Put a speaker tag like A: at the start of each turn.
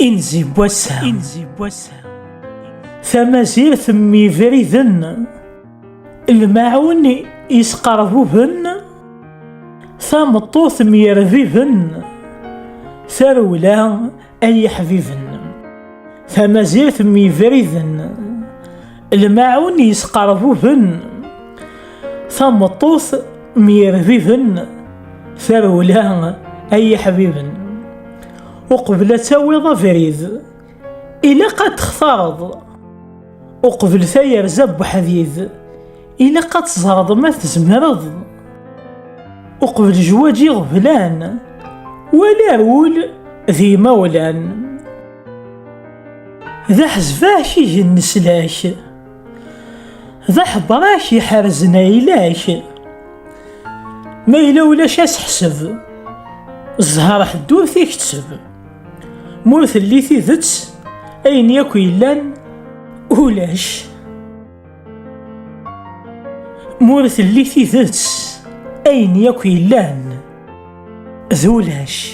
A: إنزي بوسها ثمازير ثمي فريذن المعون يسقربوبن ثمطوث ميرفيفن ثرولا أي حبيبن ثمازير ثمي فريذن المعون يسقربوبن ثمطوث ميرفيفن ثرولا أي حبيبن وقبل تاويض فريد إلا قد تختارض وقبل ثاير زب حديد إلا قد تزرد ما تزمرض وقبل جواجي غفلان ولا رول ذي مولان ذا حزفاش يجنسلاش ذا حبراش يحرزنا إلاش ما إلا ولاش أسحسب الزهر حدو تكتسب مورث اللي تيذت أين ياكو يلان ولاش مورث اللي تيذت أين ياكو يلان ذولاش